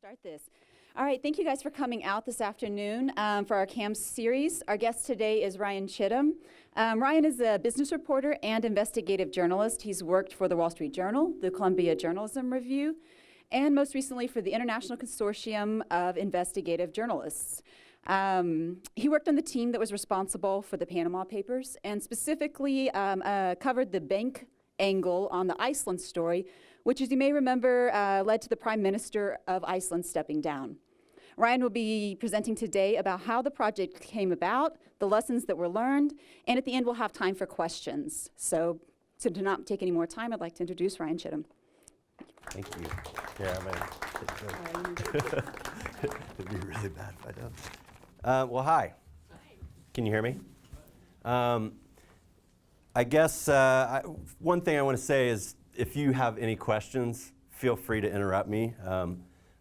Start this. All right, thank you guys for coming out this afternoon for our CAM series. Our guest today is Ryan Chittum. Ryan is a business reporter and investigative journalist. He's worked for the Wall Street Journal, the Columbia Journalism Review, and most recently for the International Consortium of Investigative Journalists. He worked on the team that was responsible for the Panama Papers and specifically covered the bank angle on the Iceland story, which, as you may remember, led to the Prime Minister of Iceland stepping down. Ryan will be presenting today about how the project came about, the lessons that were learned, and at the end we'll have time for questions. So to not take any more time, I'd like to introduce Ryan Chittum. Thank you. Yeah, it'd be really bad if I don't. Well, hi. Can you hear me? I guess one thing I want to say is if you have any questions, feel free to interrupt me.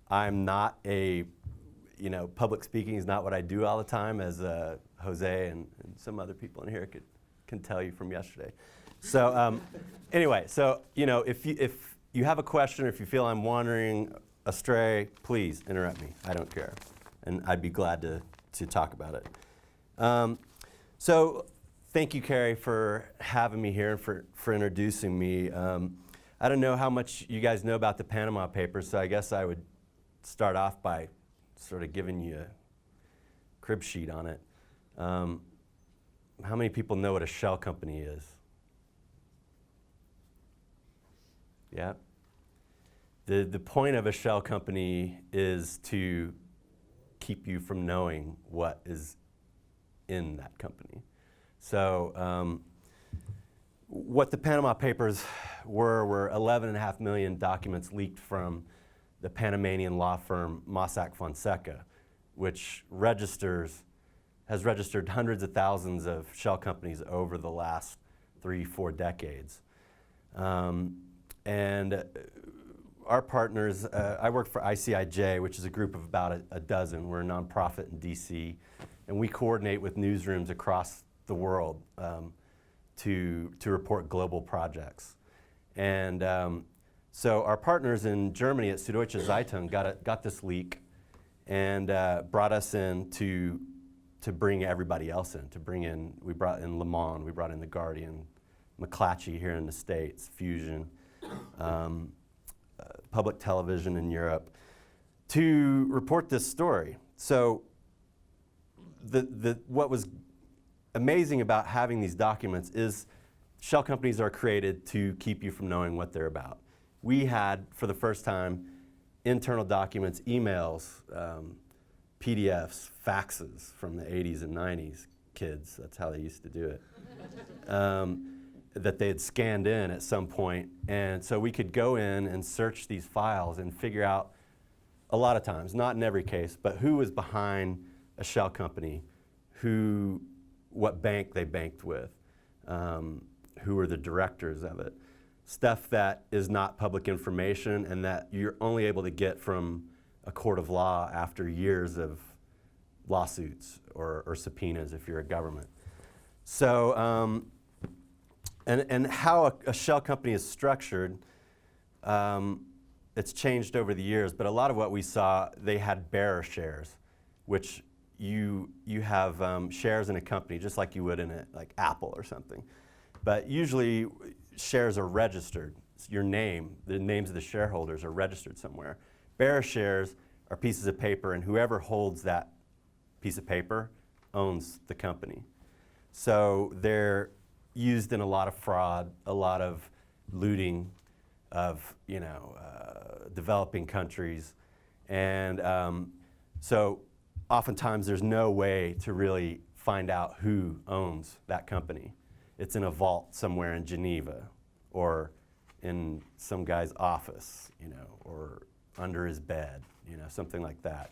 I'm not public speaking is not what I do all the time, as Jose and some other people in here can tell you from yesterday. So anyway, so if you have a question or if you feel I'm wandering astray, please interrupt me. I don't care, and I'd be glad to talk about it. So thank you, Carrie, for having me here and for introducing me. I don't know how much you guys know about the Panama Papers, so I guess I would start off by sort of giving you a crib sheet on it. How many people know what a shell company is? Yeah? The point of a shell company is to keep you from knowing what is in that company. So what the Panama Papers were 11.5 million documents leaked from the Panamanian law firm Mossack Fonseca, which has registered hundreds of thousands of shell companies over the last 3-4 decades. And our partners, I work for ICIJ, which is a group of about a dozen. We're a nonprofit in DC, and we coordinate with newsrooms across the world to report global projects. And so our partners in Germany at Süddeutsche Zeitung got this leak and brought us in to bring everybody else in. We brought in Le Monde, we brought in The Guardian, McClatchy here in the States, Fusion, public television in Europe, to report this story. So what was amazing about having these documents is shell companies are created to keep you from knowing what they're about. We had, for the first time, internal documents, emails, PDFs, faxes from the 80s and 90s kids, that's how they used to do it, that they had scanned in at some point. And so we could go in and search these files and figure out, a lot of times, not in every case, but who was behind a shell company, what bank they banked with, who were the directors of it. Stuff that is not public information and that you're only able to get from a court of law after years of lawsuits or subpoenas if you're a government. So, and how a shell company is structured, it's changed over the years, but a lot of what we saw, they had bearer shares, which you have shares in a company just like you would in like Apple or something. But usually shares are registered. Your name, the names of the shareholders are registered somewhere. Bearer shares are pieces of paper, and whoever holds that piece of paper owns the company. So they're used in a lot of fraud, a lot of looting of developing countries. And so oftentimes there's no way to really find out who owns that company. It's in a vault somewhere in Geneva or in some guy's office, or under his bed, something like that.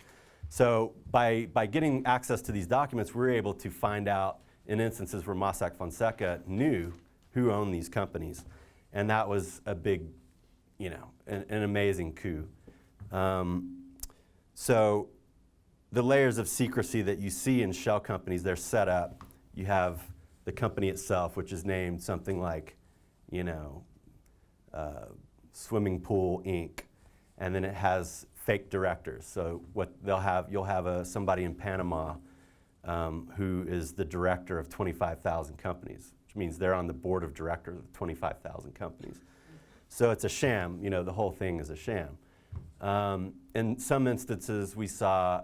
So by getting access to these documents, we're able to find out in instances where Mossack Fonseca knew who owned these companies. And that was a big, an amazing coup. So the layers of secrecy that you see in shell companies, they're set up. You have the company itself, which is named something like, Swimming Pool Inc. And then it has fake directors. So what you'll have somebody in Panama who is the director of 25,000 companies, which means they're on the board of directors of 25,000 companies. So it's a sham, the whole thing is a sham. In some instances, we saw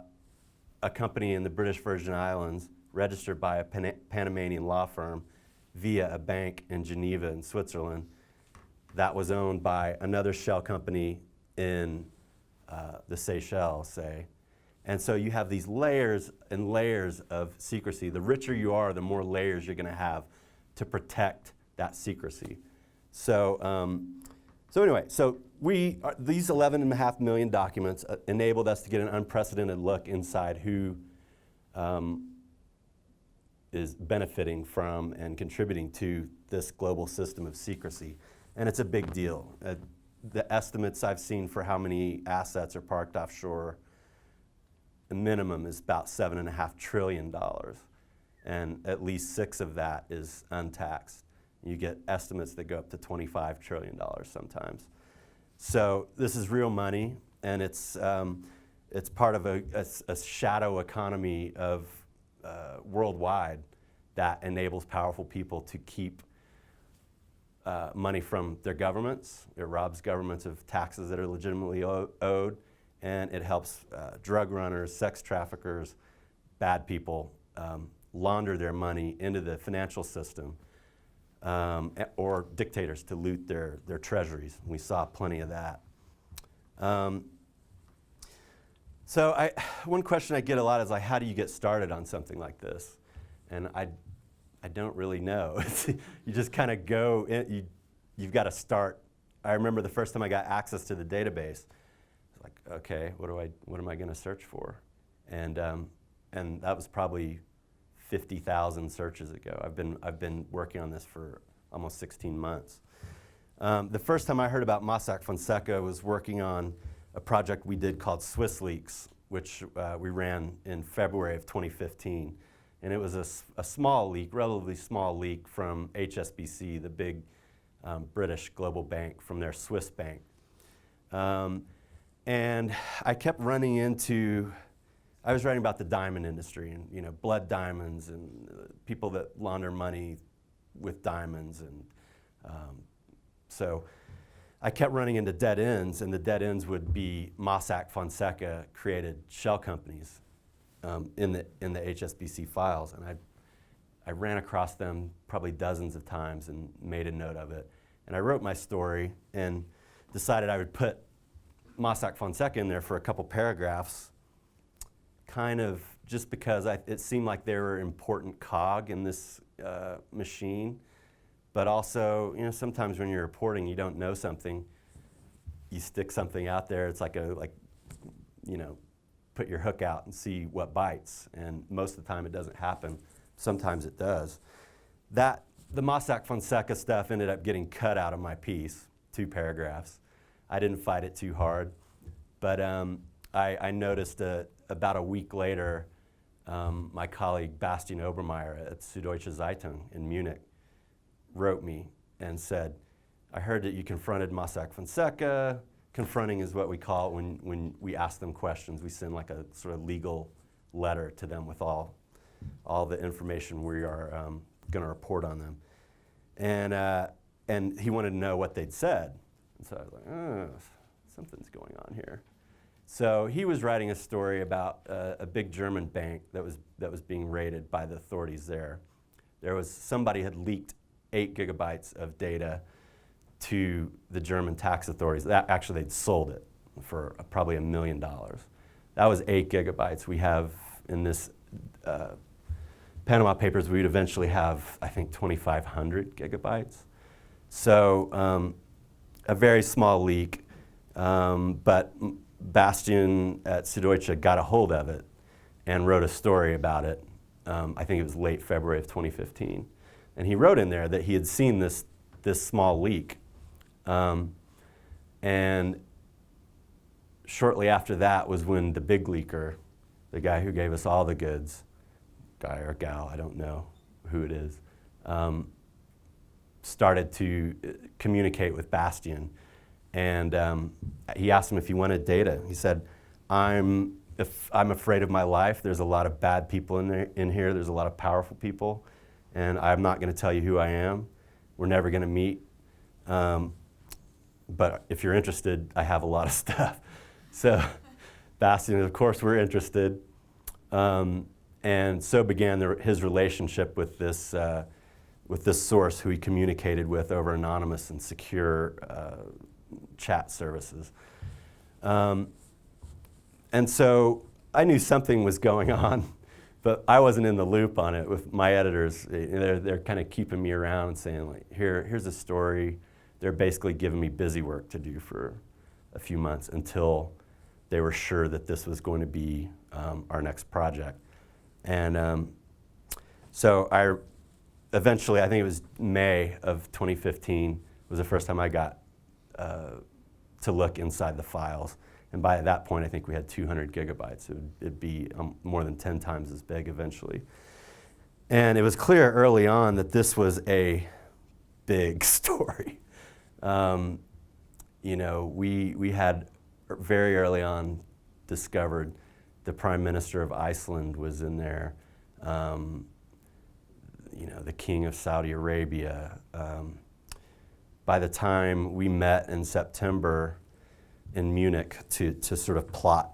a company in the British Virgin Islands registered by a Panamanian law firm via a bank in Geneva in Switzerland that was owned by another shell company in the Seychelles, say. And so you have these layers and layers of secrecy. The richer you are, the more layers you're going to have to protect that secrecy. So, anyway, these 11.5 million documents enabled us to get an unprecedented look inside who is benefiting from and contributing to this global system of secrecy. And it's a big deal. The estimates I've seen for how many assets are parked offshore, the minimum is about $7.5 trillion. And at least 6 of that is untaxed. You get estimates that go up to $25 trillion sometimes. So this is real money, and it's part of a shadow economy of worldwide that enables powerful people to keep money from their governments. It robs governments of taxes that are legitimately owed, and it helps drug runners, sex traffickers, bad people launder their money into the financial system, or dictators to loot their treasuries. We saw plenty of that. So one question I get a lot is like, how do you get started on something like this? And I don't really know. You just kind of go in, you've got to start. I remember the first time I got access to the database, it's like, okay, what am I going to search for? And that was probably 50,000 searches ago. I've been working on this for almost 16 months. The first time I heard about Mossack Fonseca was working on a project we did called Swiss Leaks, which we ran in February of 2015. And it was a small leak, relatively small leak from HSBC, the big British global bank, from their Swiss bank. And I kept running into, I was writing about the diamond industry and blood diamonds and people that launder money with diamonds. And so I kept running into dead ends, and the dead ends would be Mossack Fonseca created shell companies in the HSBC files, and I ran across them probably dozens of times and made a note of it. And I wrote my story and decided I would put Mossack Fonseca in there for a couple paragraphs, kind of just because it seemed like they were an important cog in this machine. But also, sometimes when you're reporting, you don't know something, you stick something out there. It's like put your hook out and see what bites. And most of the time it doesn't happen. Sometimes it does. The Mossack Fonseca stuff ended up getting cut out of my piece, 2 paragraphs. I didn't fight it too hard. But I noticed about a week later, my colleague Bastian Obermeier at Süddeutsche Zeitung in Munich wrote me and said, I heard that you confronted Mossack Fonseca. Confronting is what we call it when we ask them questions. We send like a sort of legal letter to them with all the information we are going to report on them. And he wanted to know what they'd said. And so I was like, oh, something's going on here. So he was writing a story about a big German bank that was being raided by the authorities there. Somebody had leaked 8 gigabytes of data to the German tax authorities. Actually, they'd sold it for probably $1 million. That was 8 gigabytes. We have in this Panama Papers, we'd eventually have, I think, 2,500 gigabytes. So a very small leak, but Bastian at Süddeutsche got a hold of it and wrote a story about it. I think it was late February of 2015. And he wrote in there that he had seen this small leak. And shortly after that was when the big leaker, the guy who gave us all the goods, guy or gal, I don't know who it is, started to communicate with Bastian. And he asked him if he wanted data. He said, if I'm afraid of my life. There's a lot of bad people in here. There's a lot of powerful people, and I'm not going to tell you who I am. We're never going to meet. But if you're interested, I have a lot of stuff. So Bastian, of course, we're interested. And so began his relationship with this source who he communicated with over anonymous and secure chat services. And so I knew something was going on, but I wasn't in the loop on it with my editors. They're kind of keeping me around and saying, like, here's a story. They're basically giving me busy work to do for a few months until they were sure that this was going to be our next project. And so eventually, I think it was May of 2015, was the first time I got to look inside the files. And by that point, I think we had 200 gigabytes. It'd be more than 10 times as big eventually. And it was clear early on that this was a big story. You know, we had very early on discovered the Prime Minister of Iceland was in there. You know, the King of Saudi Arabia. By the time we met in September in Munich to sort of plot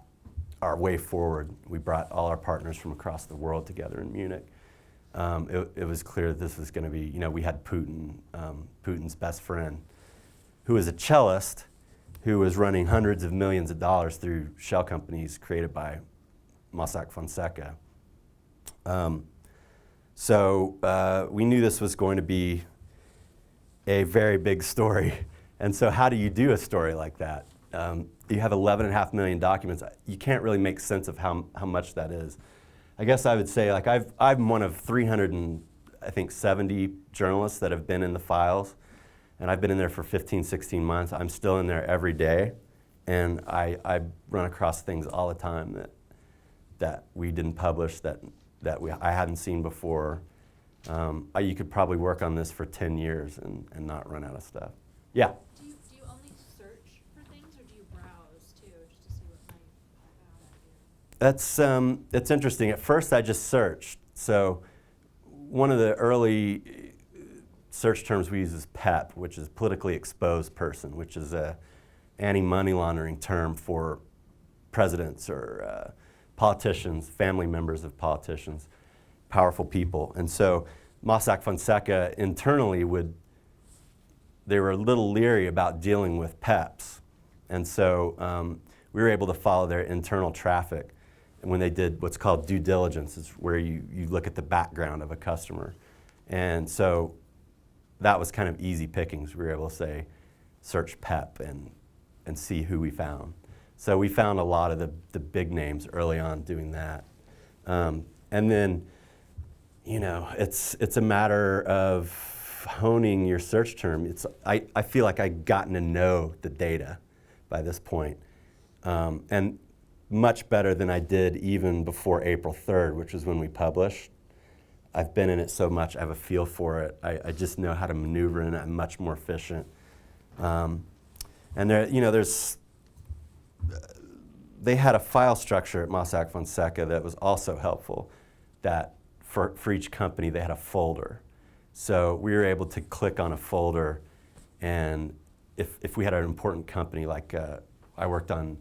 our way forward, we brought all our partners from across the world together in Munich. It was clear that this was going to be, you know, we had Putin, Putin's best friend, who was a cellist who was running hundreds of millions of dollars through shell companies created by Mossack Fonseca. So we knew this was going to be a very big story. And so how do you do a story like that? You have 11.5 million documents. You can't really make sense of how much that is. I guess I would say, like, I'm one of 370 journalists that have been in the files, and I've been in there for 15, 16 months. I'm still in there every day, and I run across things all the time that we didn't publish, that I hadn't seen before. You could probably work on this for 10 years and not run out of stuff. Yeah? Do you only search for things, or do you browse too, just to see what might pop out at you? It's interesting. At first, I just searched. So one of the early search terms we use is PEP, which is politically exposed person, which is a anti-money laundering term for presidents or politicians, family members of politicians, powerful people. And so Mossack Fonseca internally they were a little leery about dealing with PEPs. And so we were able to follow their internal traffic. And when they did what's called due diligence, it's where you look at the background of a customer. And so that was kind of easy pickings. We were able to say, search PEP and see who we found. So we found a lot of the big names early on doing that. And then, you know, it's a matter of honing your search term. I feel like I'd gotten to know the data by this point, and much better than I did even before April 3rd, which is when we published. I've been in it so much, I have a feel for it. I just know how to maneuver in it. I'm much more efficient. And there, you know, they had a file structure at Mossack Fonseca that was also helpful, that for each company they had a folder. So we were able to click on a folder, and if we had an important company, like I worked on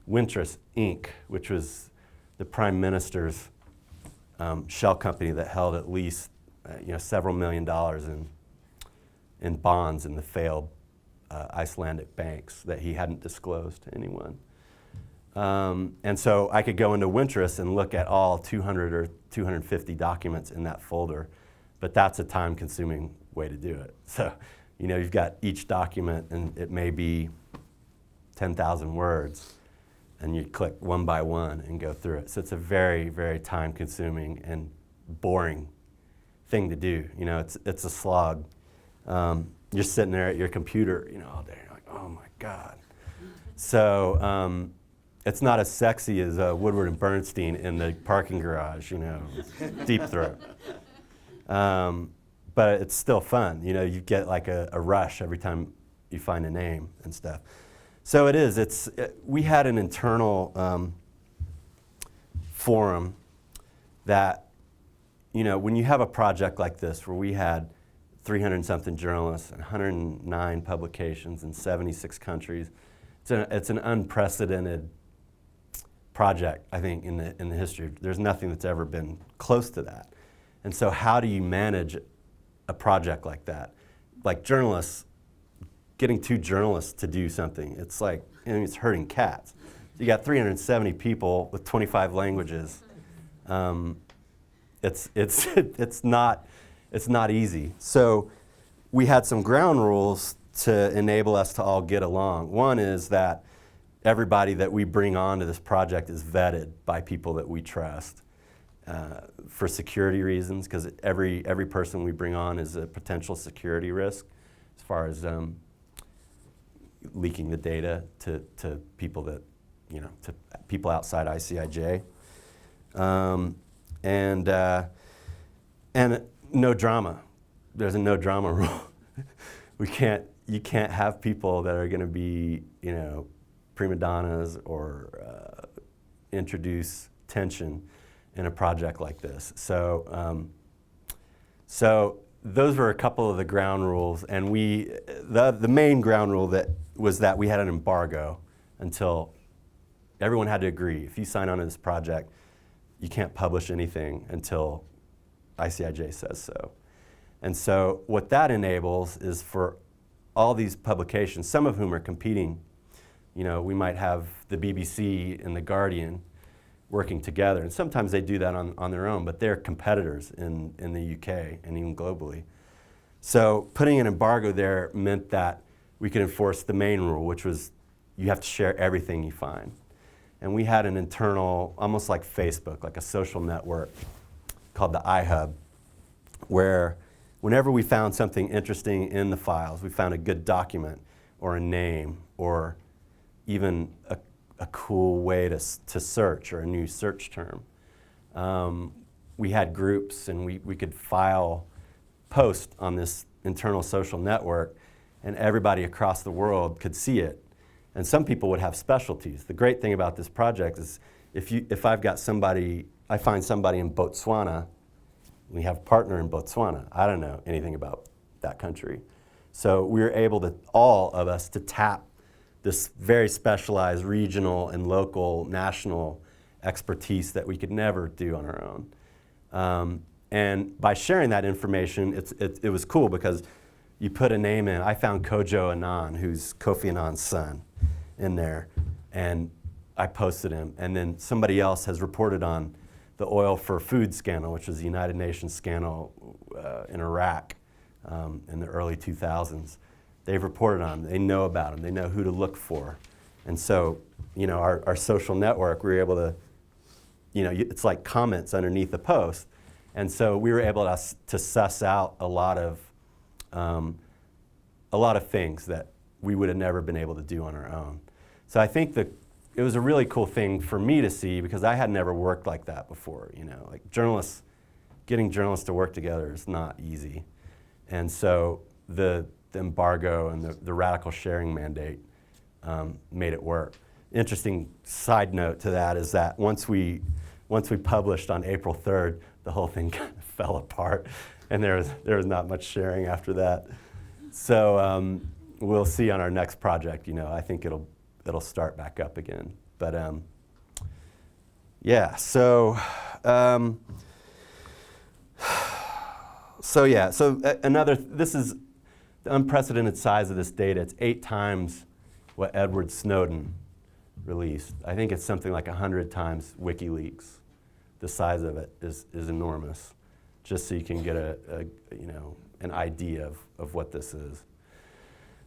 Wintris Inc., which was the Prime Minister's shell company that held at least several $1 million in bonds in the failed Icelandic banks that he hadn't disclosed to anyone. And so I could go into Wintris and look at all 200 or 250 documents in that folder, but that's a time-consuming way to do it. So, you know, you've got each document, and it may be 10,000 words, and you click one by one and go through it. So it's a very, very time-consuming and boring thing to do. You know, it's a slog. You're sitting there at your computer, you know, all day. You're like, oh my God. So it's not as sexy as Woodward and Bernstein in the parking garage, you know, Deep Throat. But it's still fun. You know, you get like a rush every time you find a name and stuff. So it is. We had an internal forum that, when you have a project like this where we had 300-something journalists and 109 publications in 76 countries, it's an unprecedented project, I think, in the history. There's nothing that's ever been close to that. And so how do you manage a project like that? Like journalists, getting 2 journalists to do something, it's like, it's herding cats. You got 370 people with 25 languages. It's not easy. So we had some ground rules to enable us to all get along. One is that everybody that we bring on to this project is vetted by people that we trust for security reasons, because every person we bring on is a potential security risk as far as leaking the data to people that, to people outside ICIJ. And no drama. There's a no drama rule. You can't have people that are going to be, prima donnas or introduce tension in a project like this. So those were a couple of the ground rules, and the main ground rule was that we had an embargo until everyone had to agree. If you sign on to this project, you can't publish anything until ICIJ says so. And so what that enables is for all these publications, some of whom are competing, we might have the BBC and the Guardian working together, and sometimes they do that on their own, but they're competitors in the UK and even globally. So putting an embargo there meant that we could enforce the main rule, which was you have to share everything you find. And we had an internal, almost like Facebook, like a social network called the iHub, where whenever we found something interesting in the files, we found a good document or a name or even a cool way to search or a new search term. We had groups, and we could file posts on this internal social network, and everybody across the world could see it. And some people would have specialties. The great thing about this project is if I've got somebody, I find somebody in Botswana, we have a partner in Botswana. I don't know anything about that country. So we were able to, all of us, to tap this very specialized regional and local, national expertise that we could never do on our own. And by sharing that information, it was cool because you put a name in. I found Kojo Annan, who's Kofi Annan's son, in there, and I posted him. And then somebody else has reported on the oil for food scandal, which was the United Nations scandal in Iraq in the early 2000s. They've reported on him. They know about him. They know who to look for. And so, our social network, we were able to, it's like comments underneath the post. And so we were able to suss out a lot of things that we would have never been able to do on our own. So I think it was a really cool thing for me to see, because I had never worked like that before. Like getting journalists to work together is not easy. And so the embargo and the radical sharing mandate made it work. Interesting side note to that is that once we published on April 3rd, the whole thing kind of fell apart, and there was not much sharing after that. So we'll see on our next project. I think it'll start back up again. But yeah. So this is the unprecedented size of this data. It's 8 times what Edward Snowden released. I think it's something like 100 times WikiLeaks. The size of it is enormous, just so you can get an idea of what this is.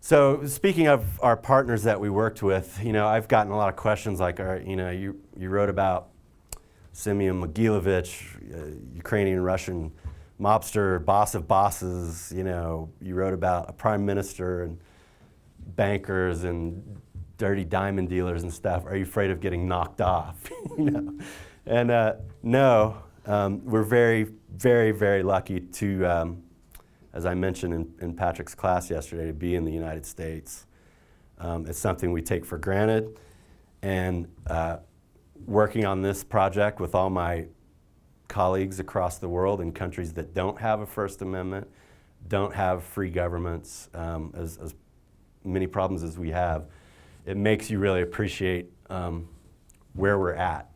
So speaking of our partners that we worked with, I've gotten a lot of questions like, you wrote about Semyon Mogilevich, Ukrainian Russian mobster, boss of bosses. You wrote about a prime minister and bankers and dirty diamond dealers and stuff. Are you afraid of getting knocked off? And no, we're very, very, very lucky to, as I mentioned in Patrick's class yesterday, to be in the United States. It's something we take for granted, and working on this project with all my colleagues across the world in countries that don't have a First Amendment, don't have free governments, as many problems as we have, it makes you really appreciate where we're at.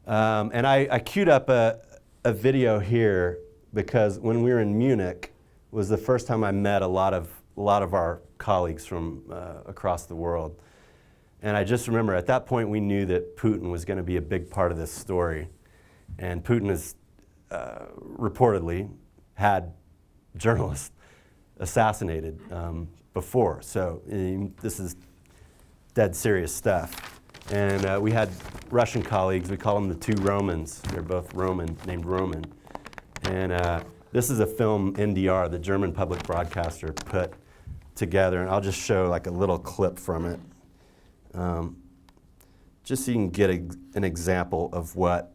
And I queued up a video here because when we were in Munich was the first time I met a lot of our colleagues from across the world. And I just remember at that point we knew that Putin was going to be a big part of this story. And Putin has reportedly had journalists assassinated before. So this is dead serious stuff. And we had Russian colleagues, we call them the two Romans. They're both Roman, named Roman. And this is a film NDR, the German public broadcaster, put together. And I'll just show like a little clip from it. Just so you can get an example of what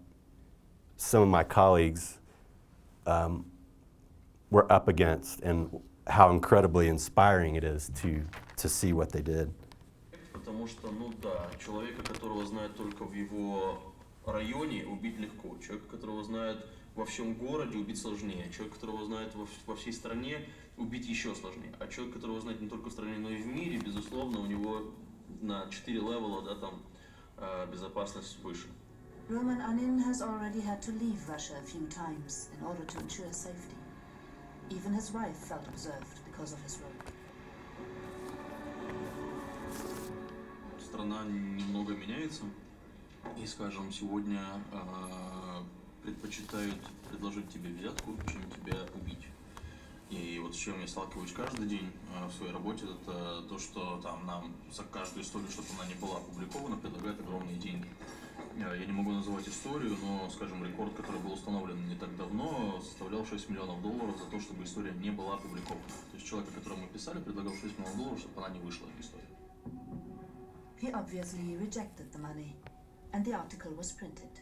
some of my colleagues were up against and how incredibly inspiring it is to see what they did. Потому что, ну да, человека, которого знают только в его районе, убить легко. Человека, которого знают во всем городе, убить сложнее. Человека, которого знают во всей стране, убить еще сложнее. А человек, которого знают не только в стране, но и в мире, безусловно, у него на 4 левела, да, там безопасность выше. Roman Anin has already had to leave Russia a few times in order to ensure safety. Even his wife felt observed because of his role. Страна немного меняется, и, скажем, сегодня предпочитают предложить тебе взятку, чем тебя убить. И вот с чем я сталкиваюсь каждый день в своей работе, это то, что там нам за каждую историю, чтобы она не была опубликована, предлагают огромные деньги. Я не могу называть историю, но, скажем, рекорд, который был установлен не так давно, составлял $6 миллионов за то, чтобы история не была опубликована. То есть человек, о котором мы писали, предлагал $6 миллионов, чтобы она не вышла, эта история. He obviously rejected the money, and the article was printed.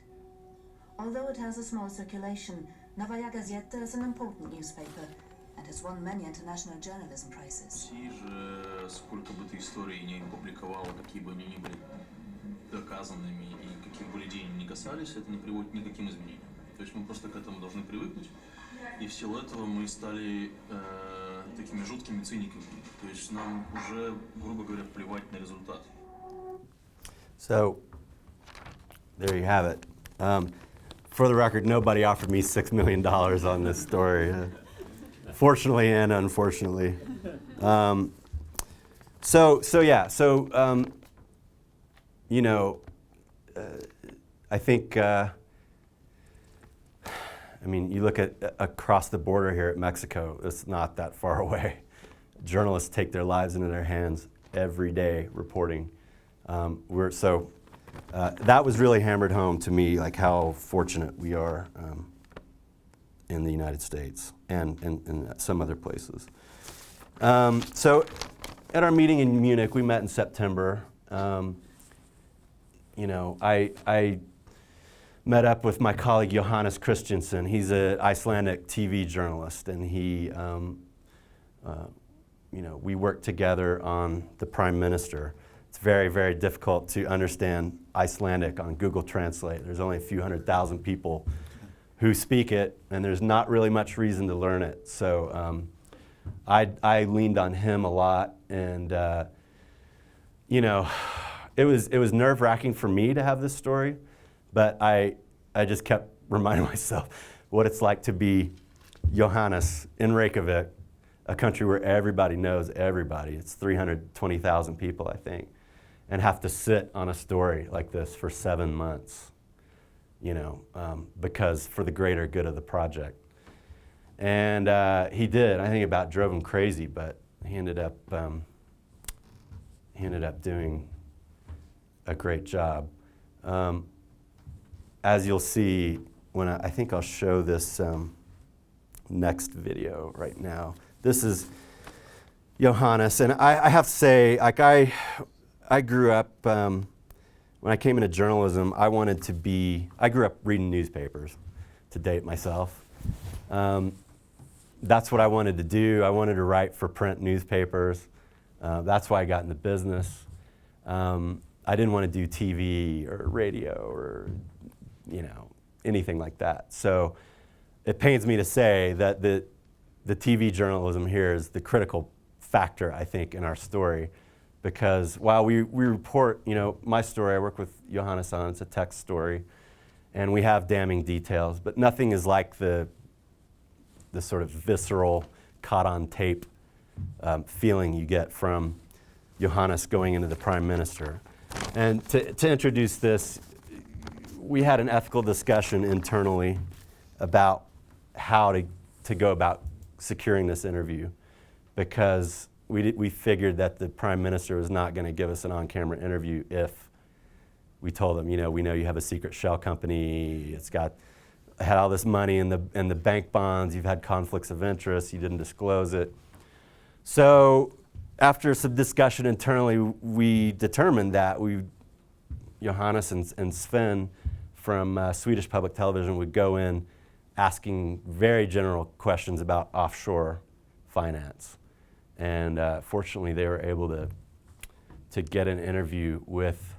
Although it has a small circulation, Novaya Gazeta is an important newspaper and has won many international journalism prizes. России же, сколько бы ты историй не опубликовала, какие бы они ни были доказанными и какие бы были деньги не касались, это не приводит к никаким изменениям. То есть мы просто к этому должны привыкнуть, и в силу этого мы стали такими жуткими циниками. То есть нам уже, грубо говоря, плевать на результат. So, there you have it. For the record, nobody offered me $6 million on this story, fortunately and unfortunately. You know, I think, I mean, you look at across the border here at Mexico, it's not that far away. Journalists take their lives into their hands every day reporting. That was really hammered home to me, like how fortunate we are in the United States and in some other places. So at our meeting in Munich, we met in September. You know, I met up with my colleague Johannes Christensen. He's an Icelandic TV journalist, and he, you know, we worked together on the Prime Minister. It's very, very difficult to understand Icelandic on Google Translate. There's only a few 100,000 people who speak it, and there's not really much reason to learn it. So I leaned on him a lot, and you know, it was nerve-wracking for me to have this story, but I just kept reminding myself what it's like to be Johannes in Reykjavik, a country where everybody knows everybody. It's 320,000 people, I think, and have to sit on a story like this for 7 months, you know, because for the greater good of the project. And he did. I think about drove him crazy, but he ended up doing a great job. As you'll see, when I think I'll show this next video right now. This is Johannes, and I have to say, like I grew up, when I came into journalism, I grew up reading newspapers, to date myself. That's what I wanted to do. I wanted to write for print newspapers. That's why I got in the business. I didn't want to do TV or radio or, anything like that. So it pains me to say that the TV journalism here is the critical factor, I think, in our story. Because while we report, my story, I work with Johannes on, it's a text story, and we have damning details, but nothing is like the sort of visceral, caught on tape feeling you get from Johannes going into the Prime Minister. And to introduce this, we had an ethical discussion internally about how to go about securing this interview, because we figured that the Prime Minister was not going to give us an on-camera interview if we told him, we know you have a secret shell company, had all this money in the bank bonds, you've had conflicts of interest, you didn't disclose it. So after some discussion internally, we determined that Johannes and Sven from Swedish public television would go in asking very general questions about offshore finance. And fortunately, they were able to get an interview with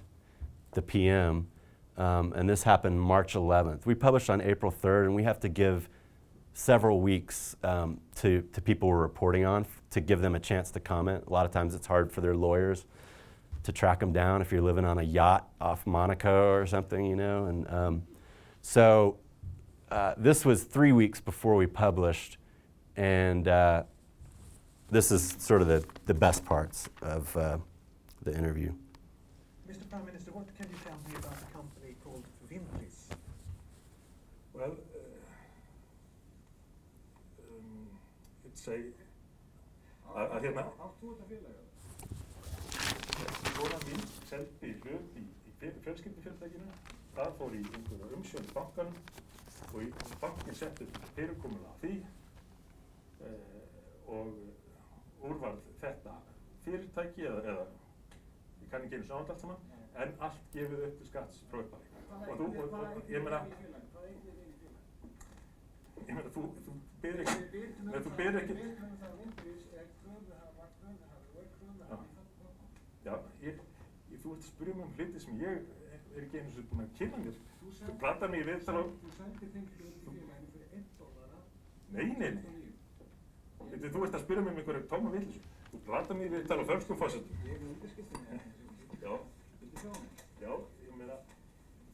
the PM. And this happened March 11th. We published on April 3rd, and we have to give several weeks to people we're reporting on to give them a chance to comment. A lot of times it's hard for their lawyers to track them down if you're living on a yacht off Monaco or something, And so this was 3 weeks before we published, and this is sort of the best parts of the interview. Mr. Prime Minister, what can you tell me about a company called Reynolds? Well, it's a... Að hérna... Konan mín seldi hlut í fjölskyldufyrirtækinu. Það fór í einhverja umsjón í bankanum og bankin setti fyrirkomulag af því og úrvarð þetta fyrirtæki eða ég kann ekki einu svona allt saman, en allt gefið upp til skattsbrotari. Og ég meina, þú ber ekki... Já, þú ert að spyrja mig hluti sem ég ekki einu sem búin að kynna mér. Þú platar mig í viðtal á... Þú sendir þing hlutafélaginu fyrir $1. Nei. Þú ert að spyrja mig einhverju tóma villis. Þú platar mig í viðtal á fölskum fórsetum. Ég undirskipti mig. Já, ég meina,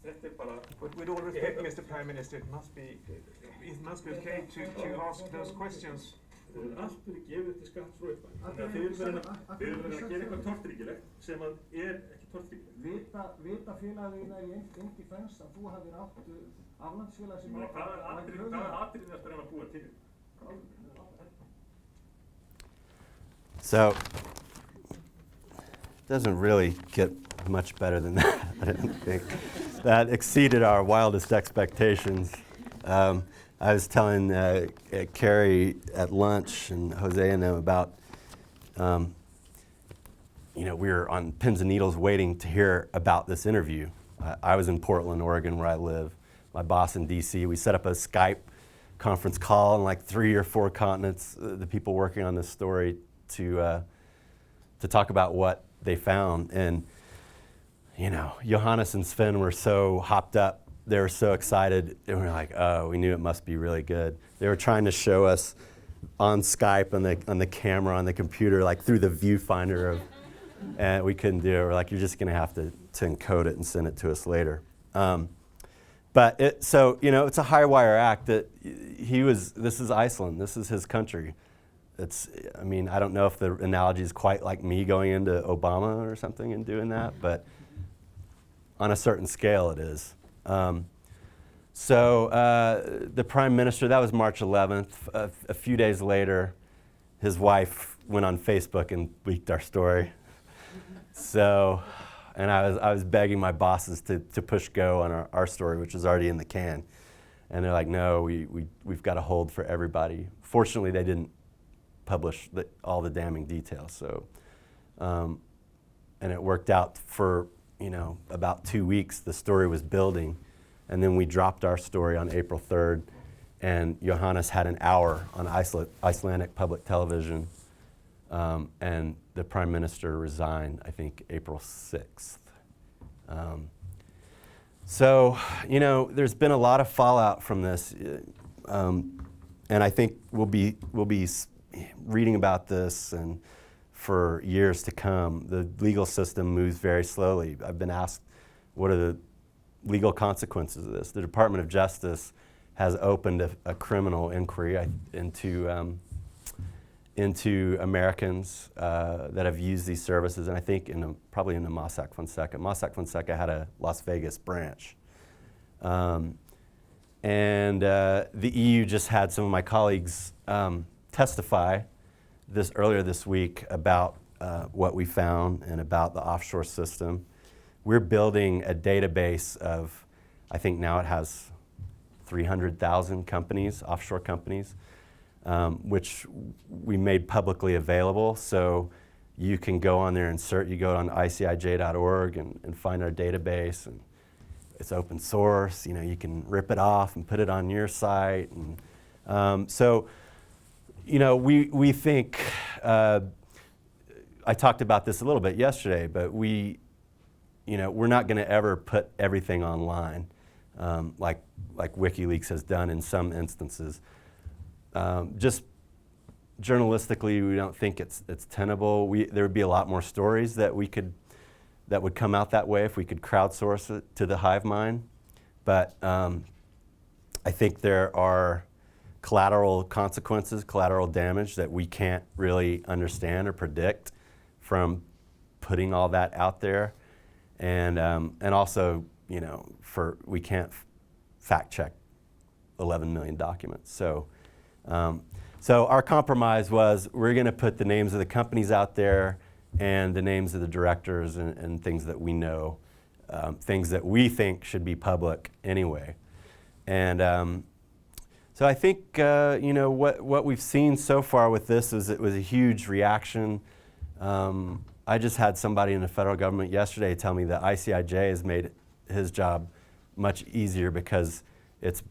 þetta bara... But with all respect, Mr. Prime Minister, it must be okay to ask those questions. Allt verið gefið til skattsbrotari. Þannig að þeir verða að gera eitthvað tortryggilegt sem að ekki tortryggilegt. Vita félagina í Indi Fens að þú hafir átt aflandsfélag sem... Hvaða atriði ertu að reyna að búa til? So, it doesn't really get much better than that, I didn't think. That exceeded our wildest expectations. I was telling Carrie at lunch and Jose and them about, we were on pins and needles waiting to hear about this interview. I was in Portland, Oregon, where I live. My boss in DC, we set up a Skype conference call in like 3 or 4 continents, the people working on this story, to talk about what they found. And, Johannes and Sven were so hopped up. They were so excited, and we were like, oh, we knew it must be really good. They were trying to show us on Skype, on the camera, on the computer, like through the viewfinder, and we couldn't do it. We're like, you're just gonna have to encode it and send it to us later. But it's a high wire act that this is Iceland, this is his country. I don't know if the analogy is quite like me going into Obama or something and doing that, but on a certain scale it is. The Prime Minister, that was March 11th. A few days later, his wife went on Facebook and leaked our story. And I was begging my bosses to push go on our story, which was already in the can. And they're like, no, we've got a hold for everybody. Fortunately, they didn't publish all the damning details. And it worked out for about 2 weeks. The story was building. And then we dropped our story on April 3rd, and Johannes had an hour on Icelandic public television, and the Prime Minister resigned, I think, April 6th. So, you know, there's been a lot of fallout from this, and I think we'll be reading about this and for years to come. The legal system moves very slowly. I've been asked, what are the legal consequences of this? The Department of Justice has opened a criminal inquiry into Americans that have used these services, and I think probably in the Mossack Fonseca. Mossack Fonseca had a Las Vegas branch. The EU just had some of my colleagues testify earlier this week about what we found and about the offshore system. We're building a database of, I think now it has 300,000 companies, offshore companies, which we made publicly available. So you can go on there and search. You go on ICIJ.org and find our database, and it's open source. You know, you can rip it off and put it on your site. And so, you know, we think. I talked about this a little bit yesterday, but we're not going to ever put everything online, like WikiLeaks has done in some instances. Just journalistically, we don't think it's tenable. There would be a lot more stories that would come out that way if we could crowdsource it to the hive mind. But I think there are collateral consequences, collateral damage that we can't really understand or predict from putting all that out there, and also, you know, we can't fact check 11 million documents. So our compromise was we're going to put the names of the companies out there and the names of the directors and things that we know, things that we think should be public anyway. And so I think you know what we've seen so far with this is it was a huge reaction. I just had somebody in the federal government yesterday tell me that ICIJ has made his job much easier because it's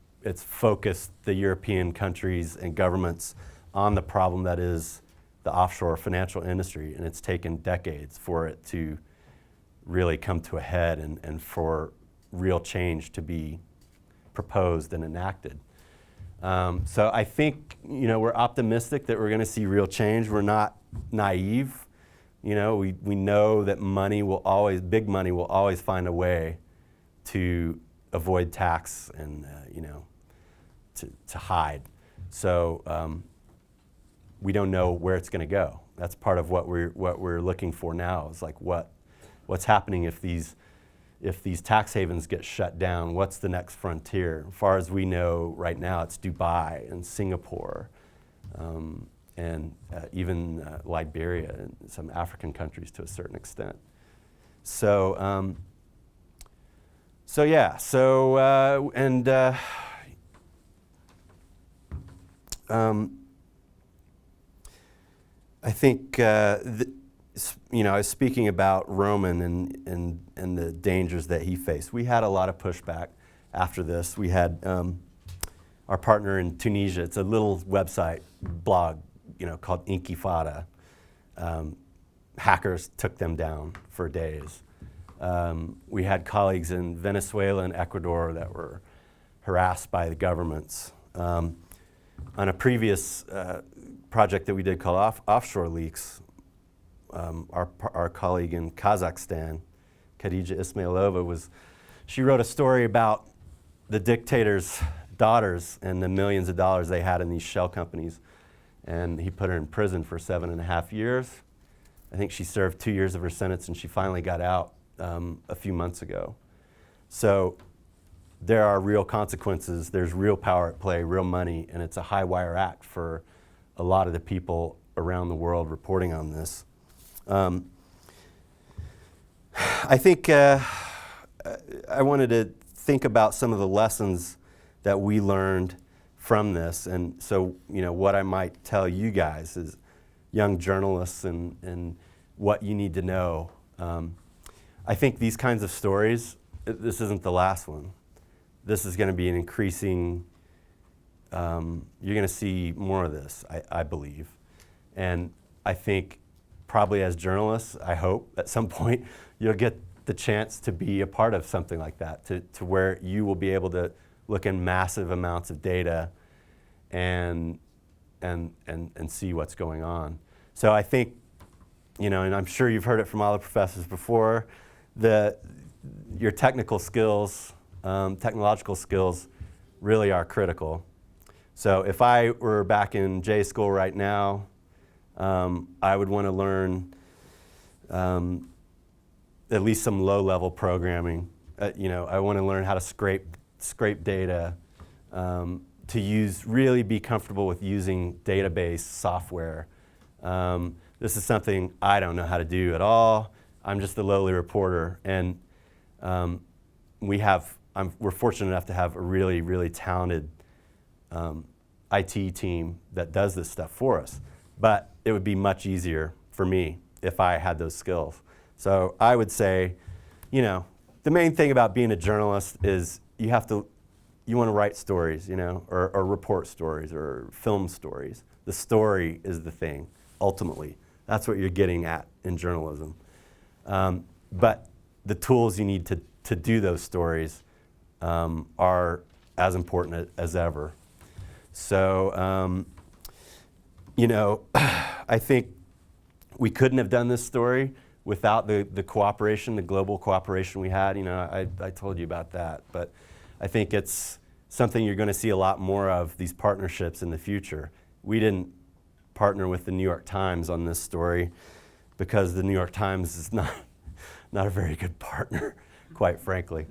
focused the European countries and governments on the problem that is the offshore financial industry, and it's taken decades for it to really come to a head and for real change to be proposed and enacted. So I think, you know, we're optimistic that we're going to see real change. We're not naive. You know, we know that big money will always find a way to avoid tax and, you know, to hide. So we don't know where it's going to go. That's part of what we're looking for now is like what's happening if these tax havens get shut down. What's the next frontier? As far as we know right now, it's Dubai and Singapore, and even Liberia and some African countries to a certain extent. So yeah. I think, you know, I was speaking about Roman and the dangers that he faced. We had a lot of pushback after this. We had our partner in Tunisia. It's a little website, blog, you know, called Intifada. Hackers took them down for days. We had colleagues in Venezuela and Ecuador that were harassed by the governments. On a previous project that we did called Offshore Leaks, our colleague in Kazakhstan, Khadija Ismailova, she wrote a story about the dictator's daughters and the millions of dollars they had in these shell companies. And he put her in prison for 7.5 years. I think she served 2 years of her sentence, and she finally got out a few months ago. So there are real consequences. There's real power at play, real money, and it's a high wire act for a lot of the people around the world reporting on this. I think I wanted to think about some of the lessons that we learned from this. And so, you know, what I might tell you guys as young journalists and what you need to know. I think these kinds of stories, this isn't the last one. This is going to be an increasing, you're going to see more of this, I believe. And I think probably as journalists, I hope at some point you'll get the chance to be a part of something like that, to where you will be able to look in massive amounts of data and see what's going on. So I think, you know, and I'm sure you've heard it from all the professors before, your technical skills, technological skills really are critical. So if I were back in J school right now, I would want to learn at least some low-level programming. You know, I want to learn how to scrape data, to really be comfortable with using database software. This is something I don't know how to do at all. I'm just a lowly reporter, and we're fortunate enough to have a really, really talented IT team that does this stuff for us. But it would be much easier for me if I had those skills. So I would say, you know, the main thing about being a journalist is you want to write stories, you know, or report stories or film stories. The story is the thing, ultimately. That's what you're getting at in journalism. But the tools you need to do those stories are as important as ever. So, you know, I think we couldn't have done this story without the cooperation, the global cooperation we had. You know, I told you about that. But I think it's something you're going to see a lot more of, these partnerships in the future. We didn't partner with the New York Times on this story because the New York Times is not a very good partner, quite frankly.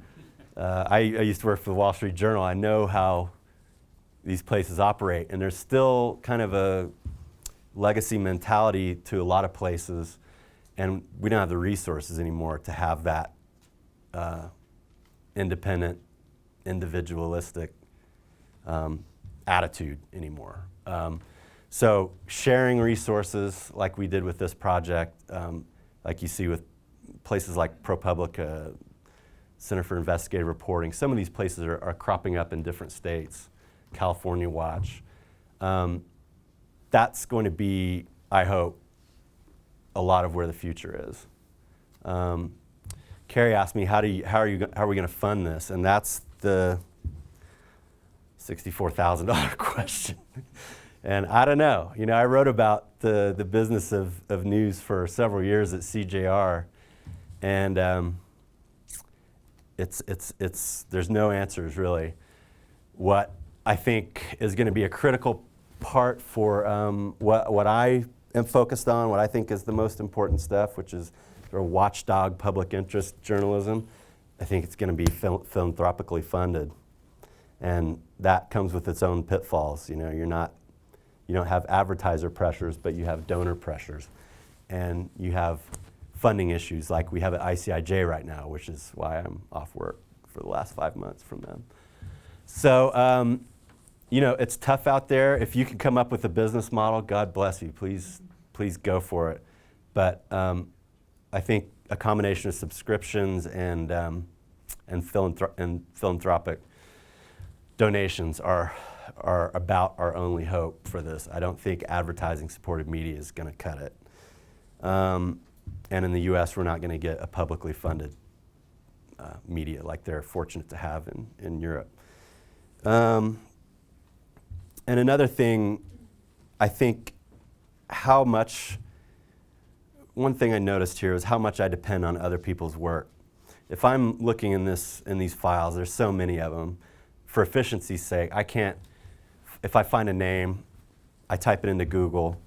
I used to work for the Wall Street Journal. I know how these places operate, and there's still kind of a legacy mentality to a lot of places, and we don't have the resources anymore to have that independent, individualistic attitude anymore. So sharing resources like we did with this project, like you see with places like ProPublica, Center for Investigative Reporting, some of these places are cropping up in different states, California Watch. That's going to be, I hope, a lot of where the future is. Carrie asked me, how are we going to fund this? And that's the $64,000 question. And I don't know. You know, I wrote about the business of news for several years at CJR, and there's no answers really. What I think is going to be a critical part for what I am focused on, what I think is the most important stuff, which is sort of watchdog public interest journalism. I think it's going to be philanthropically funded, and that comes with its own pitfalls. You know, you don't have advertiser pressures, but you have donor pressures, and you have funding issues like we have at ICIJ right now, which is why I'm off work for the last 5 months from them. So, you know, it's tough out there. If you can come up with a business model, God bless you. Please go for it. But I think a combination of subscriptions and philanthropic donations are about our only hope for this. I don't think advertising-supported media is going to cut it. And in the U.S., we're not going to get a publicly funded media like they're fortunate to have in Europe. And another thing, I think one thing I noticed here is how much I depend on other people's work. If I'm looking in these files, there's so many of them. For efficiency's sake, if I find a name, I type it into Google,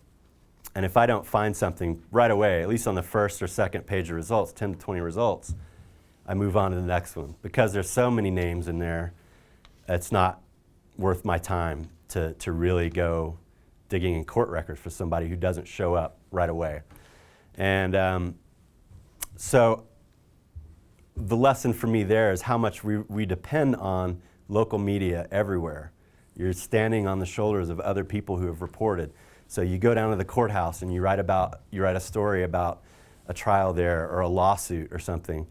and if I don't find something right away, at least on the first or second page of results, 10 to 20 results, I move on to the next one. Because there's so many names in there, it's not worth my time to really go digging in court records for somebody who doesn't show up right away. And so the lesson for me there is how much we depend on local media everywhere. You're standing on the shoulders of other people who have reported. So you go down to the courthouse and you write a story about a trial there or a lawsuit or something,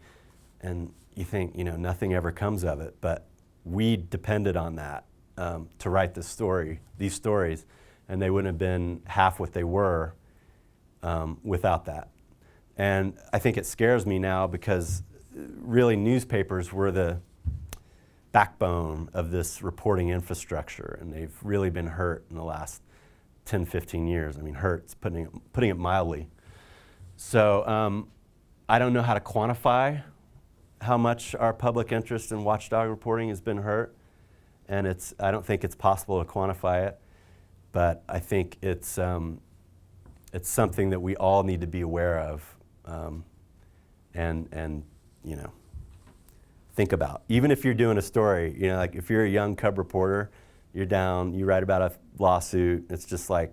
and you think, you know, nothing ever comes of it. But we depended on that to write these stories, and they wouldn't have been half what they were without that. And I think it scares me now because really newspapers were the backbone of this reporting infrastructure, and they've really been hurt in the last 10, 15 years. I mean, hurt's putting it mildly. So I don't know how to quantify how much our public interest in watchdog reporting has been hurt, and I don't think it's possible to quantify it, but I think it's something that we all need to be aware of, and you know, think about. Even if you're doing a story, you know, like if you're a young cub reporter, you're down, you write about a lawsuit, it's just like,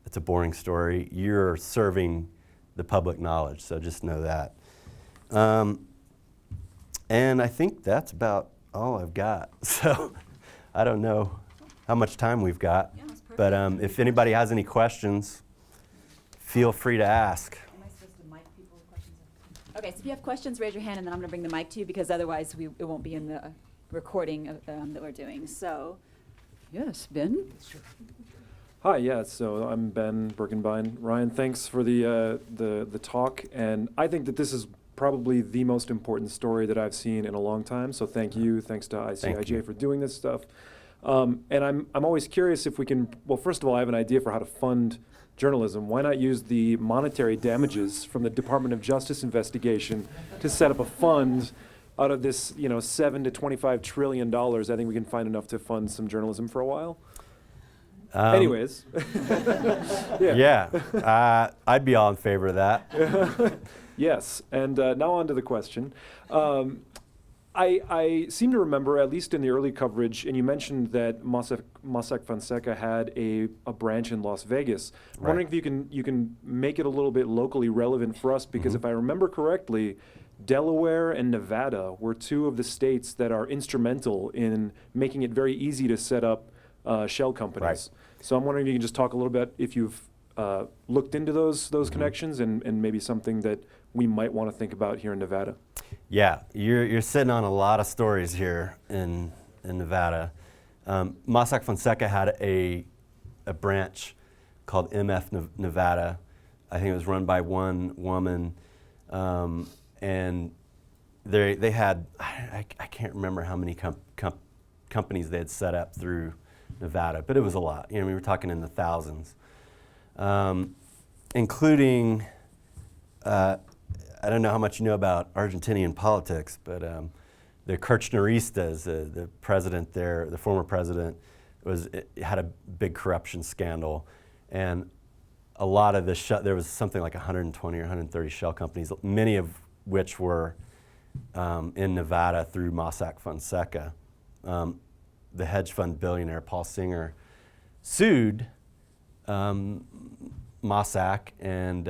it's a boring story. You're serving the public knowledge, so just know that. And I think that's about all I've got. So I don't know how much time we've got, Yeah, that's perfect. but if anybody has any questions, feel free to ask. Am I supposed to mic people with questions? Okay, so if you have questions, raise your hand, and then I'm going to bring the mic to you, because otherwise it won't be in the recording that we're doing. So, yes, Ben? Hi, yeah, so I'm Ben Birkenbein. Ryan, thanks for the talk, and I think that this is probably the most important story that I've seen in a long time, so thank you, thanks to ICIJ for doing this stuff. And I'm always curious if we can, well, first of all, I have an idea for how to fund journalism. Why not use the monetary damages from the Department of Justice investigation to set up a fund out of this, you know, $7 to $25 trillion? I think we can find enough to fund some journalism for a while. Anyways. Yeah, I'd be all in favor of that. Yes, and now on to the question. I seem to remember, at least in the early coverage, and you mentioned that Mossack Fonseca had a branch in Las Vegas. I'm wondering if you can make it a little bit locally relevant for us, because if I remember correctly, Delaware and Nevada were two of the states that are instrumental in making it very easy to set up shell companies. Right. So I'm wondering if you can just talk a little bit if you've looked into those connections and maybe something that we might want to think about here in Nevada. Yeah, you're sitting on a lot of stories here in Nevada. Mossack Fonseca had a branch called MF Nevada. I think it was run by one woman, and they had, I can't remember how many companies they had set up through Nevada, but it was a lot. You know, we were talking in the thousands, including, I don't know how much you know about Argentinian politics, but the Kirchneristas, the president there, the former president, had a big corruption scandal, and a lot of there was something like 120 or 130 shell companies, many of which were in Nevada through Mossack Fonseca. The hedge fund billionaire Paul Singer sued Mossack, and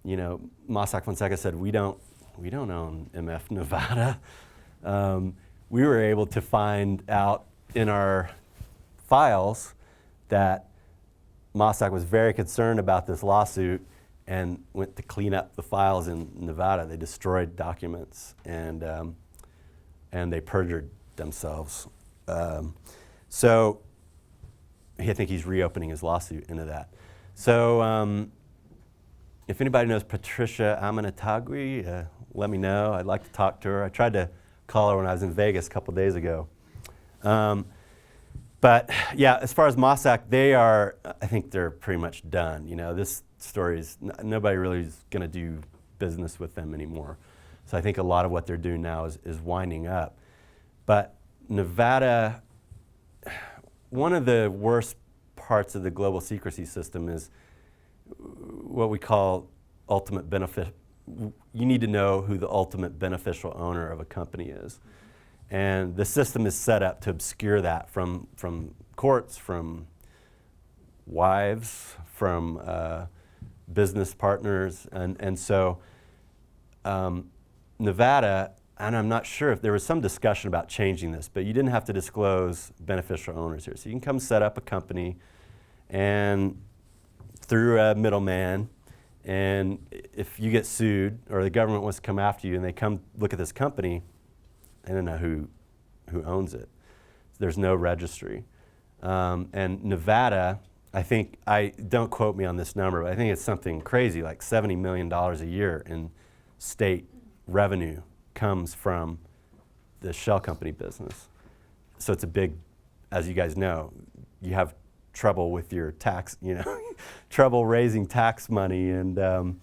you know, Mossack Fonseca said, we don't own MF Nevada. We were able to find out in our files that Mossack was very concerned about this lawsuit and went to clean up the files in Nevada. They destroyed documents, and they perjured themselves. So I think he's reopening his lawsuit into that. So if anybody knows Patricia Amanatagui, let me know. I'd like to talk to her. I tried to call her when I was in Vegas a couple days ago. But yeah, as far as Mossack, I think they're pretty much done. You know, this story is, nobody really is going to do business with them anymore. So I think a lot of what they're doing now is winding up. But Nevada, one of the worst parts of the global secrecy system is what we call ultimate benefit. You need to know who the ultimate beneficial owner of a company is. And the system is set up to obscure that from courts, from wives, from business partners. And so Nevada, and I'm not sure if there was some discussion about changing this, but you didn't have to disclose beneficial owners here. So you can come set up a company and through a middleman, and if you get sued or the government wants to come after you and they come look at this company, they don't know who owns it. There's no registry. And Nevada, I think, don't quote me on this number, but I think it's something crazy, like $70 million a year in state revenue comes from the shell company business. So it's a big, as you guys know, you have trouble with your tax, trouble raising tax money. And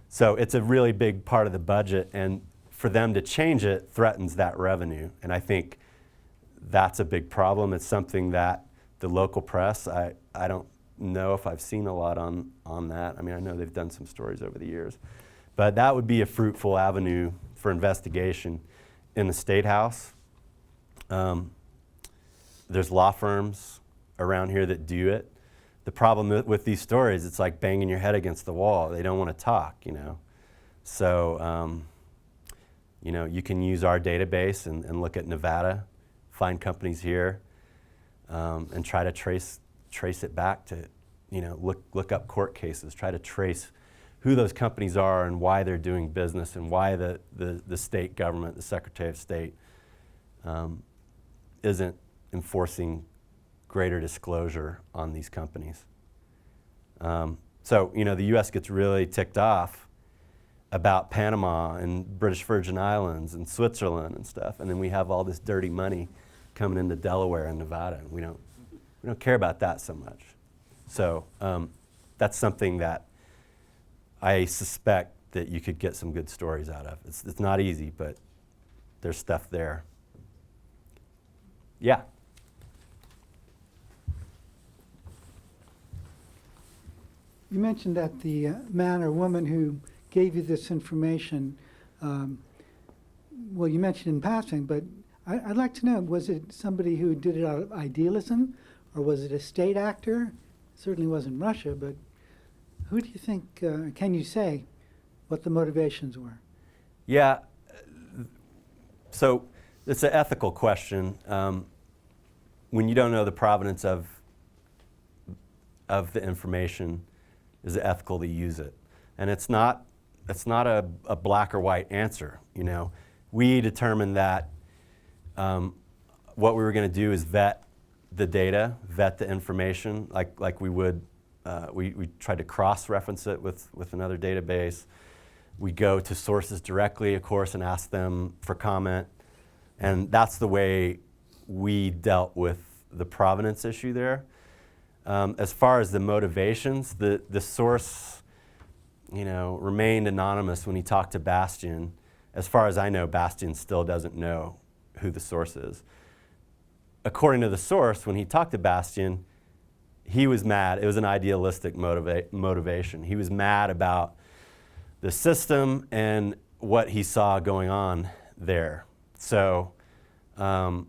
so it's a really big part of the budget. And for them to change it threatens that revenue. And I think that's a big problem. It's something that the local press, I don't know if I've seen a lot on that. I mean, I know they've done some stories over the years. But that would be a fruitful avenue for investigation in the State House. There's law firms around here that do it. The problem with these stories, it's like banging your head against the wall. They don't want to talk, So, you can use our database and look at Nevada, find companies here, and try to trace it back to, look up court cases, try to trace who those companies are and why they're doing business and why the state government, the Secretary of State, isn't enforcing greater disclosure on these companies. So, the U.S. gets really ticked off about Panama and British Virgin Islands and Switzerland and stuff, and then we have all this dirty money coming into Delaware and Nevada, and we don't care about that so much. So that's something that I suspect that you could get some good stories out of. It's not easy, but there's stuff there. Yeah. You mentioned that the man or woman who gave you this information, well, you mentioned in passing, but I'd like to know, was it somebody who did it out of idealism, or was it a state actor? It certainly wasn't Russia, but who do you think, can you say what the motivations were? Yeah, so it's an ethical question. When you don't know the provenance of the information, is it ethical to use it? And it's not a black or white answer. We determined that what we were going to do is vet the data, vet the information, like we would. We tried to cross-reference it with another database. We go to sources directly, of course, and ask them for comment. And that's the way we dealt with the provenance issue there. As far as the motivations, the source, remained anonymous when he talked to Bastian. As far as I know, Bastian still doesn't know who the source is. According to the source, when he talked to Bastian, he was mad. It was an idealistic motivation. He was mad about the system and what he saw going on there. So, of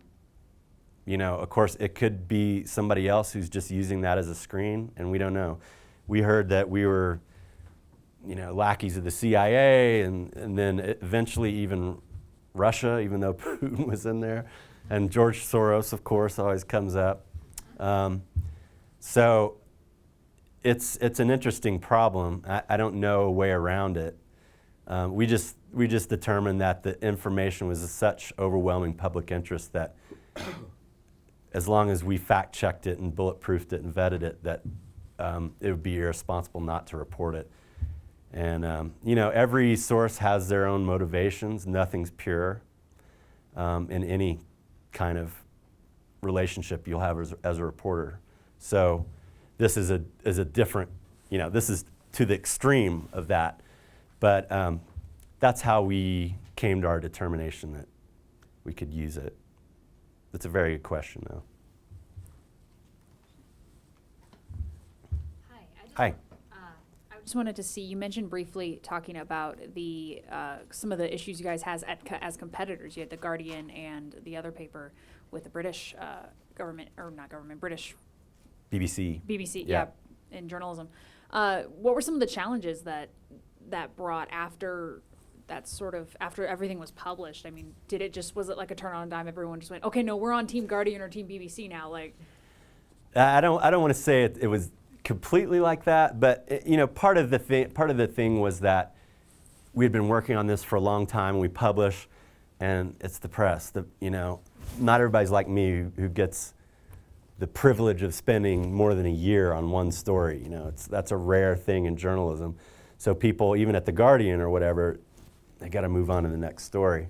course, it could be somebody else who's just using that as a screen, and we don't know. We heard that we were, lackeys of the CIA, and then eventually even Russia, even though Putin was in there. And George Soros, of course, always comes up. So it's an interesting problem. I don't know a way around it. We just determined that the information was of such overwhelming public interest that as long as we fact-checked it and bulletproofed it and vetted it, that it would be irresponsible not to report it. And every source has their own motivations. Nothing's pure in any kind of relationship you'll have as a reporter. So this is a different, this is to the extreme of that. But that's how we came to our determination that we could use it. That's a very good question, though. Hi. I just wanted to see, you mentioned briefly talking about the some of the issues you guys has as competitors. You had The Guardian and the other paper with the British government, or not government, British BBC. BBC, Yeah. yeah, in journalism. What were some of the challenges that brought after that after everything was published? I mean, was it like a turn on a dime? Everyone just went, okay, no, we're on Team Guardian or Team BBC now. Like, I don't want to say it was completely like that, but part of the thing was that we had been working on this for a long time. We publish, and it's the press. Not everybody's like me who gets the privilege of spending more than a year on one story. That's a rare thing in journalism. So people, even at The Guardian or whatever, I got to move on to the next story.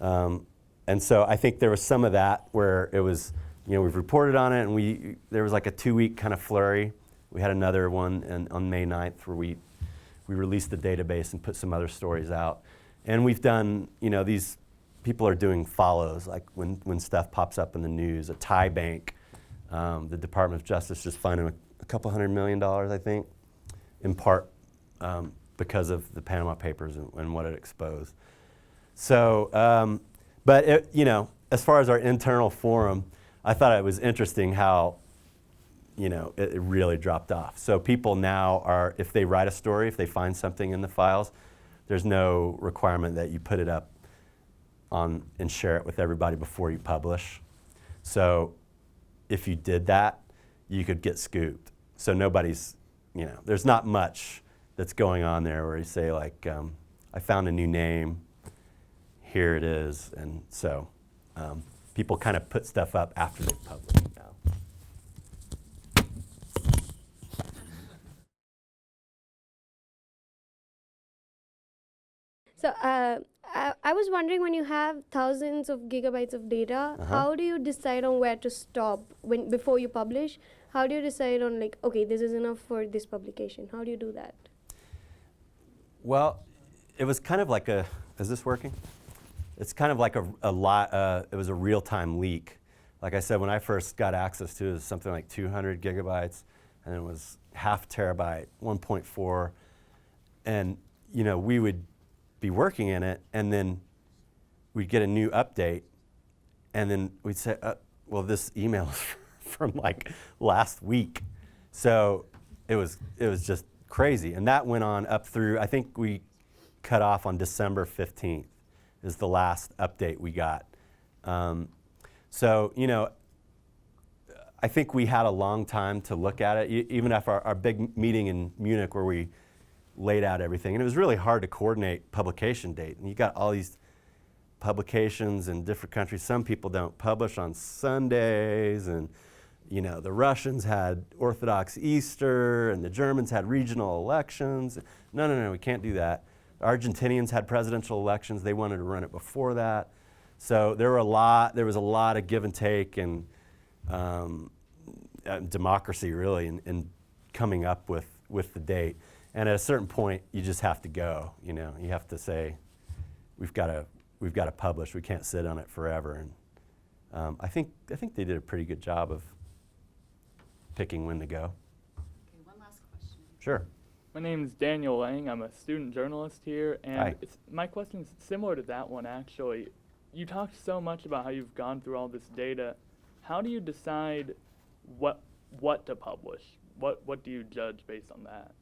And so I think there was some of that where it was, we've reported on it, and there was like a 2-week kind of flurry. We had another one on May 9th where we released the database and put some other stories out. And we've done, these people are doing follows, like when stuff pops up in the news. A Thai bank, the Department of Justice just fined them a couple $100 million, I think, in part because of the Panama Papers and what it exposed. So, but as far as our internal forum, I thought it was interesting how, it really dropped off. So people now are, if they write a story, if they find something in the files, there's no requirement that you put it up on and share it with everybody before you publish. So if you did that, you could get scooped. So nobody's, there's not much that's going on there where you say like, I found a new name, here it is. And so people kind of put stuff up after they publish it now. So I was wondering, when you have thousands of gigabytes of data, how do you decide on where to stop before you publish? How do you decide on like, okay, this is enough for this publication? How do you do that? Well, it was kind of like is this working? It's kind of like it was a real-time leak. Like I said, when I first got access to it, it was something like 200 gigabytes, and it was half terabyte, 1.4, and we would be working in it, and then we'd get a new update, and then we'd say, well, this email is from like last week. So it was just crazy. And that went on up through, I think we cut off on December 15th is the last update we got. So, I think we had a long time to look at it, even after our big meeting in Munich where we laid out everything. And it was really hard to coordinate publication date. And you got all these publications in different countries. Some people don't publish on Sundays, and the Russians had Orthodox Easter, and the Germans had regional elections. No, we can't do that. The Argentinians had presidential elections. They wanted to run it before that. So there was a lot of give and take and democracy really in coming up with the date. And at a certain point, you just have to go. You have to say, we've got to publish. We can't sit on it forever. And I think they did a pretty good job of picking when to go. Okay, one last question. Sure. My name is Daniel Lang. I'm a student journalist here, and Hi. my question is similar to that one actually. You talked so much about how you've gone through all this data. How do you decide what to publish? What do you judge based on that?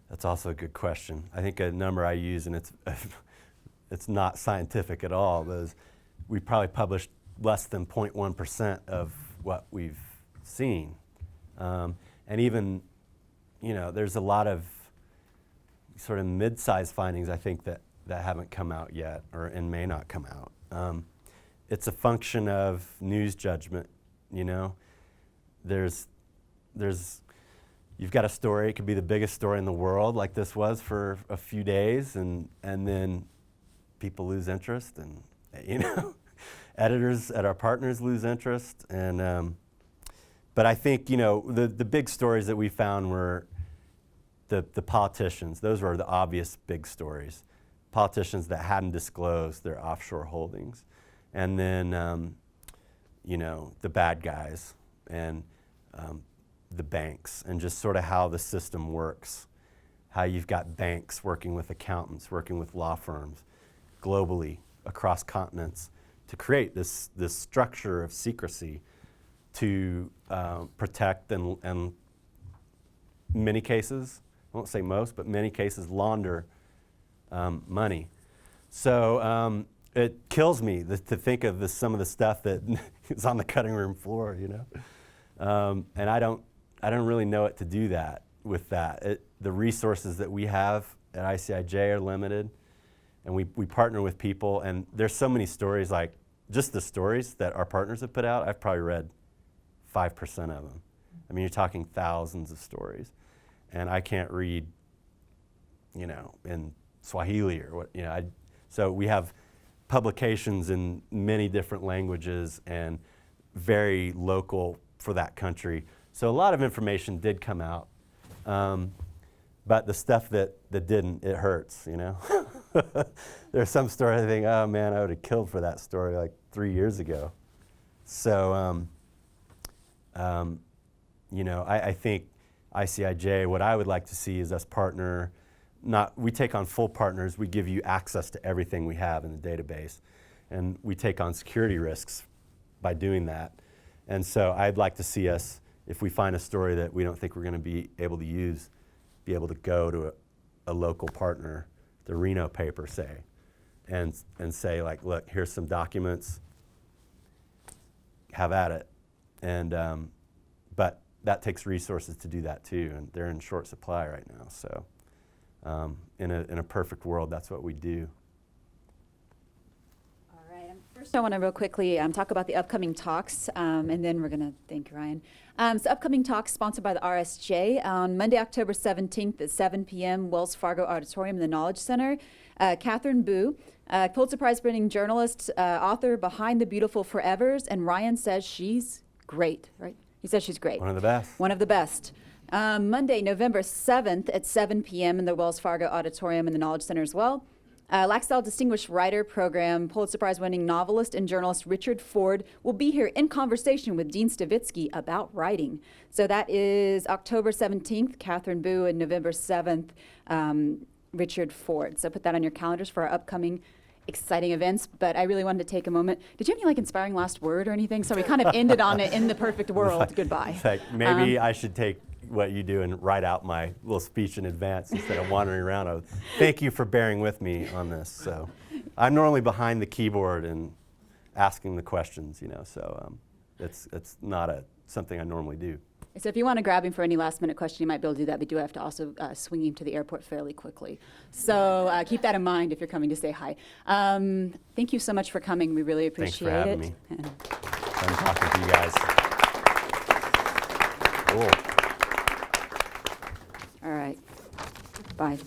That's also a good question. I think a number I use, and it's not scientific at all, is we probably published less than 0.1% of what we've seen. And even, there's a lot of sort of mid-sized findings, I think, that haven't come out yet and may not come out. It's a function of news judgment, You've got a story, it could be the biggest story in the world, like this was for a few days, and then people lose interest, and editors at our partners lose interest, and but I think the big stories that we found were the politicians. Those were the obvious big stories. Politicians that hadn't disclosed their offshore holdings, and then the bad guys and the banks, and just sort of how the system works, how you've got banks working with accountants, working with law firms globally across continents to create this structure of secrecy to protect and many cases, I won't say most, but many cases launder money. So it kills me to think of some of the stuff that is on the cutting room floor, and I don't really know what to do with that. The resources that we have at ICIJ are limited, and we partner with people, and there's so many stories, like just the stories that our partners have put out, I've probably read 5% of them. I mean, you're talking thousands of stories, and I can't read, in Swahili or what, so we have publications in many different languages and very local for that country. So a lot of information did come out, but the stuff that didn't, it hurts, There's some story I think, oh man, I would have killed for that story like 3 years ago. So, I think ICIJ, what I would like to see is us partner, we take on full partners, we give you access to everything we have in the database, and we take on security risks by doing that. And so I'd like to see us, if we find a story that we don't think we're going to be able to use, be able to go to a local partner, the Reno paper, say, and say, like, look, here's some documents, have at it. And but that takes resources to do that too, and they're in short supply right now. So in a perfect world, that's what we do. All right. First, I want to real quickly talk about the upcoming talks, and then we're going to thank Ryan. So upcoming talks sponsored by the RSJ on Monday, October 17th at 7 p.m., Wells Fargo Auditorium in the Knowledge Center. Catherine Bu, Pulitzer Prize-winning journalist, author behind The Beautiful Forevers, and Ryan says she's great, right? He says she's great. One of the best. One of the best. Monday, November 7th at 7 p.m. in the Wells Fargo Auditorium in the Knowledge Center as well. Laxdal Distinguished Writer Program, Pulitzer Prize-winning novelist and journalist Richard Ford will be here in conversation with Dean Stavitsky about writing. So that is October 17th, Catherine Bu, and November 7th, Richard Ford. So put that on your calendars for our upcoming exciting events. But I really wanted to take a moment. Did you have any inspiring last word or anything? So we kind of ended on it in the perfect world. Goodbye. In fact, maybe I should take what you do and write out my little speech in advance instead of wandering around. Thank you for bearing with me on this. So I'm normally behind the keyboard and asking the questions, so it's not something I normally do. So if you want to grab him for any last minute question, you might be able to do that, but you do have to also swing him to the airport fairly quickly. So keep that in mind if you're coming to say hi. Thank you so much for coming. We really appreciate it. Thanks for having me. Fun talking to you guys. Cool. All right. Bye.